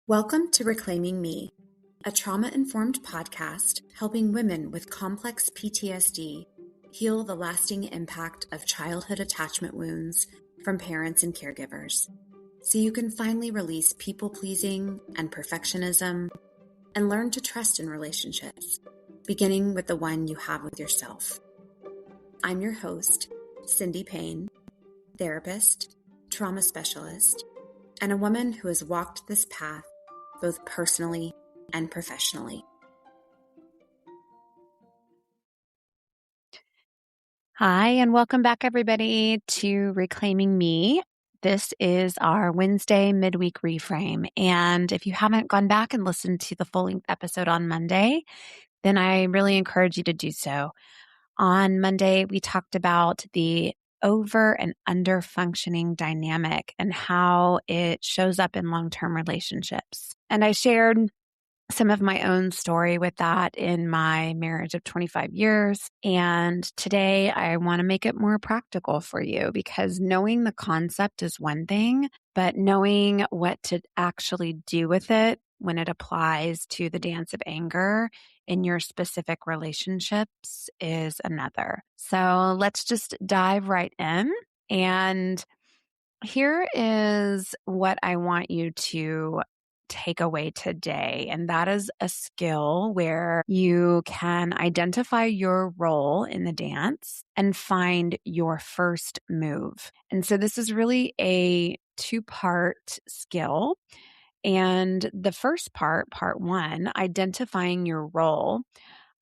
Welcome to Reclaiming Me, a trauma-informed podcast helping women with complex PTSD heal the lasting impact of childhood attachment wounds from parents and caregivers, so you can finally release people-pleasing and perfectionism and learn to trust in relationships, beginning with the one you have with yourself. I'm your host, Cindy Payne, therapist, trauma specialist, and a woman who has walked this path both personally and professionally. Hi, and welcome back, everybody, to Reclaiming Me. This is our Wednesday midweek reframe. And if you haven't gone back and listened to the full-length episode on Monday, then I really encourage you to do so. On Monday, we talked about the over and under functioning dynamic and how it shows up in long-term relationships. And I shared some of my own story with that in my marriage of 25 years. And today I want to make it more practical for you, because knowing the concept is one thing, but knowing what to actually do with it when it applies to the dance of anger in your specific relationships is another. So let's just dive right in. And here is what I want you to take away today. And that is a skill where you can identify your role in the dance and find your first move. And so this is really a two-part skill. And the first part one, identifying your role,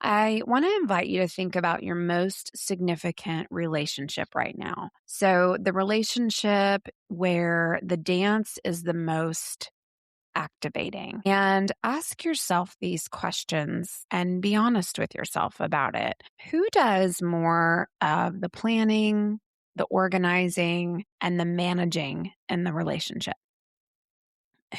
I want to invite you to think about your most significant relationship right now. So the relationship where the dance is the most activating, and ask yourself these questions and be honest with yourself about it. Who does more of the planning, the organizing, and the managing in the relationship?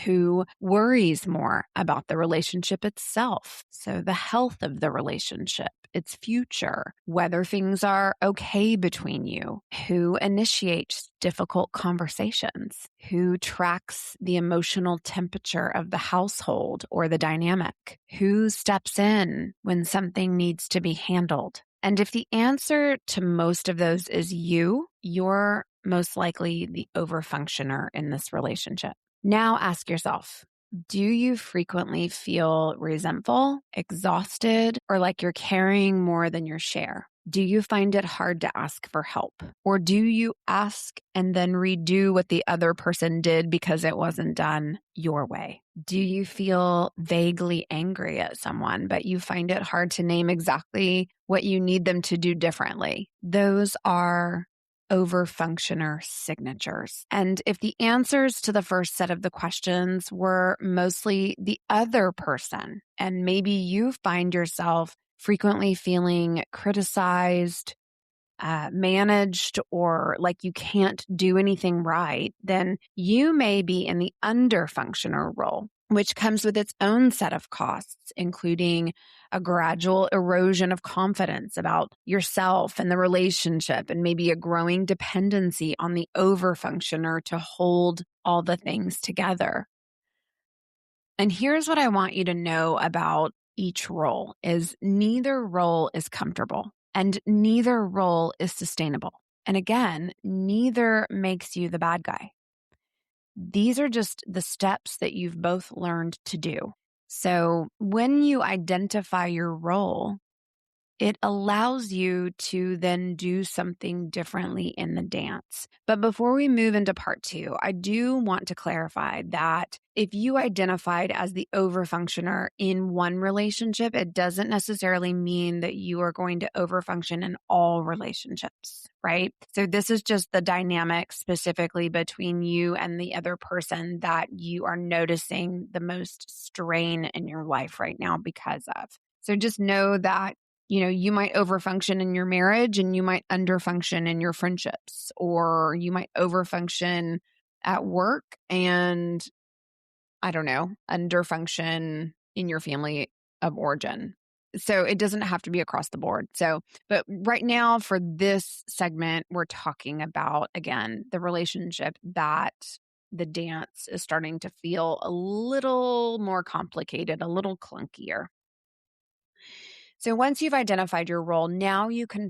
Who worries more about the relationship itself? So the health of the relationship, its future, whether things are okay between you. Who initiates difficult conversations? Who tracks the emotional temperature of the household or the dynamic? Who steps in when something needs to be handled? And if the answer to most of those is you're most likely the overfunctioner in this relationship. Now ask yourself, do you frequently feel resentful, exhausted, or like you're carrying more than your share? Do you find it hard to ask for help? Or do you ask and then redo what the other person did because it wasn't done your way? Do you feel vaguely angry at someone, but you find it hard to name exactly what you need them to do differently? Those are overfunctioner signatures. And if the answers to the first set of the questions were mostly the other person, and maybe you find yourself frequently feeling criticized, managed, or like you can't do anything right, then you may be in the underfunctioner role, which comes with its own set of costs, including a gradual erosion of confidence about yourself and the relationship, and maybe a growing dependency on the overfunctioner to hold all the things together. And here's what I want you to know about each role is neither role is comfortable and neither role is sustainable. And again, neither makes you the bad guy. These are just the steps that you've both learned to do. So when you identify your role, it allows you to then do something differently in the dance. But before we move into part 2, I do want to clarify that if you identified as the overfunctioner in one relationship, it doesn't necessarily mean that you are going to overfunction in all relationships, right? So this is just the dynamic specifically between you and the other person that you are noticing the most strain in your life right now because of. So just know that you might overfunction in your marriage and you might underfunction in your friendships, or you might overfunction at work and, I don't know, underfunction in your family of origin. So it doesn't have to be across the board. But right now for this segment, we're talking about, again, the relationship that the dance is starting to feel a little more complicated, a little clunkier. So once you've identified your role, now you can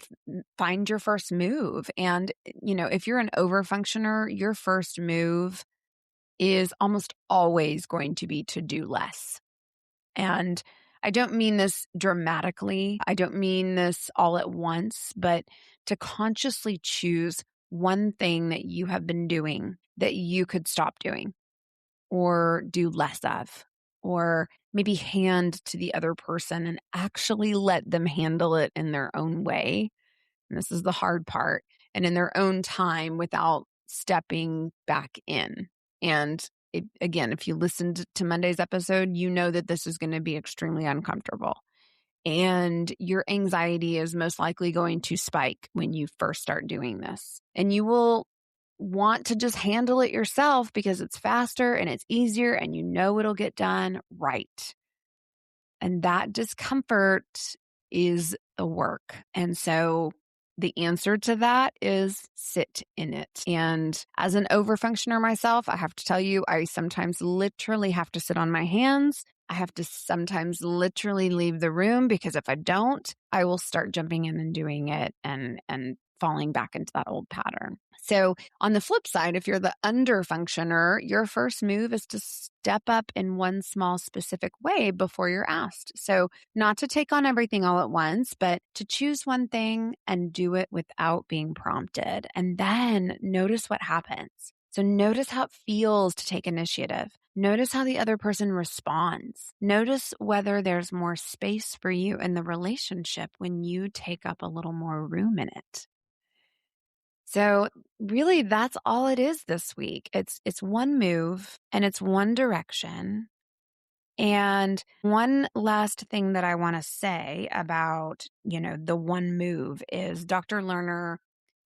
find your first move. And, if you're an overfunctioner, your first move is almost always going to be to do less. And I don't mean this dramatically. I don't mean this all at once, but to consciously choose one thing that you have been doing that you could stop doing or do less of, or maybe hand to the other person and actually let them handle it in their own way. And this is the hard part, and in their own time without stepping back in. And again, if you listened to Monday's episode, you know that this is going to be extremely uncomfortable. And your anxiety is most likely going to spike when you first start doing this. And you will want to just handle it yourself because it's faster and it's easier and you know it'll get done right. And that discomfort is the work. And so the answer to that is sit in it. And as an overfunctioner myself, I have to tell you, I sometimes literally have to sit on my hands. I have to sometimes literally leave the room because if I don't, I will start jumping in and doing it and falling back into that old pattern. So on the flip side, if you're the underfunctioner, your first move is to step up in one small specific way before you're asked. So not to take on everything all at once, but to choose one thing and do it without being prompted. And then notice what happens. So notice how it feels to take initiative. Notice how the other person responds. Notice whether there's more space for you in the relationship when you take up a little more room in it. So really that's all it is this week. It's one move and it's one direction. And one last thing that I want to say about, the one move is Dr. Lerner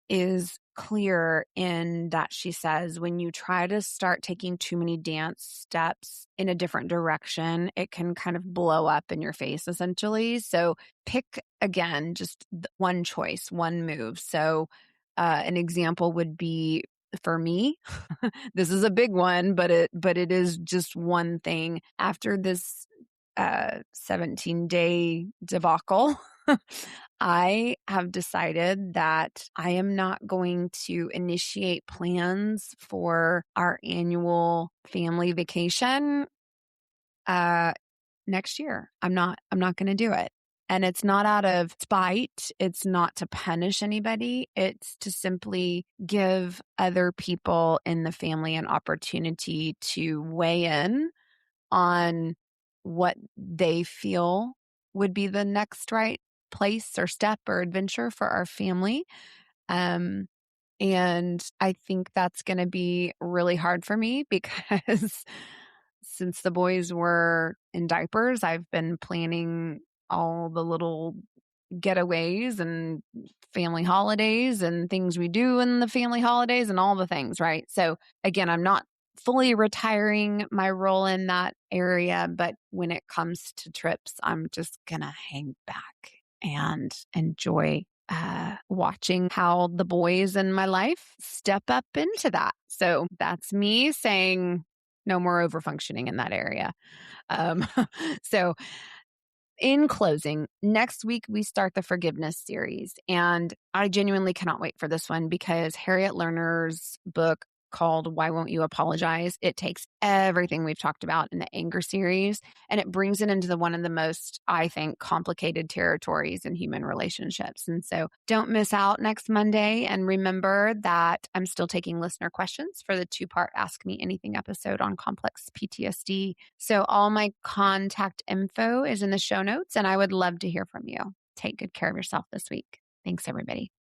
is clear in that she says when you try to start taking too many dance steps in a different direction, it can kind of blow up in your face essentially. So pick again, just one choice, one move. So an example would be for me, this is a big one, but it is just one thing. After this 17-day debacle, I have decided that I am not going to initiate plans for our annual family vacation next year. I'm not going to do it. And it's not out of spite. It's not to punish anybody. It's to simply give other people in the family an opportunity to weigh in on what they feel would be the next right place or step or adventure for our family. And I think that's going to be really hard for me because since the boys were in diapers, I've been planning all the little getaways and family holidays and things we do in the family holidays and all the things, right? So again, I'm not fully retiring my role in that area, but when it comes to trips, I'm just going to hang back and enjoy watching how the boys in my life step up into that. So that's me saying no more overfunctioning in that area. So in closing, next week we start the forgiveness series, and I genuinely cannot wait for this one because Harriet Lerner's book called Why Won't You Apologize? It takes everything we've talked about in the anger series and it brings it into one of the most, I think, complicated territories in human relationships. And so don't miss out next Monday. And remember that I'm still taking listener questions for the 2-part Ask Me Anything episode on complex PTSD. So all my contact info is in the show notes and I would love to hear from you. Take good care of yourself this week. Thanks, everybody.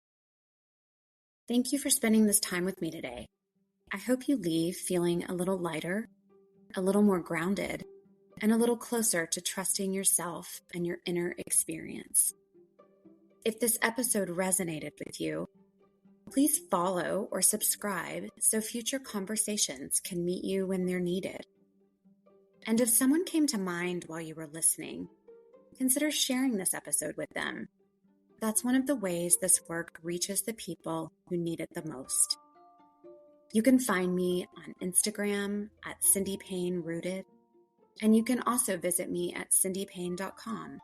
Thank you for spending this time with me today. I hope you leave feeling a little lighter, a little more grounded, and a little closer to trusting yourself and your inner experience. If this episode resonated with you, please follow or subscribe so future conversations can meet you when they're needed. And if someone came to mind while you were listening, consider sharing this episode with them. That's one of the ways this work reaches the people who need it the most. You can find me on Instagram at Cindy Payne Rooted, and you can also visit me at cindypayne.com,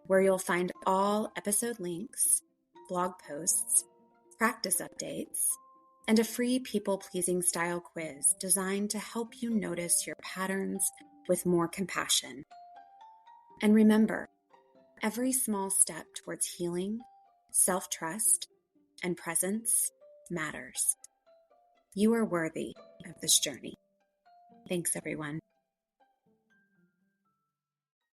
where you'll find all episode links, blog posts, practice updates, and a free people-pleasing style quiz designed to help you notice your patterns with more compassion. And remember, every small step towards healing, self-trust, and presence matters. You are worthy of this journey. Thanks, everyone.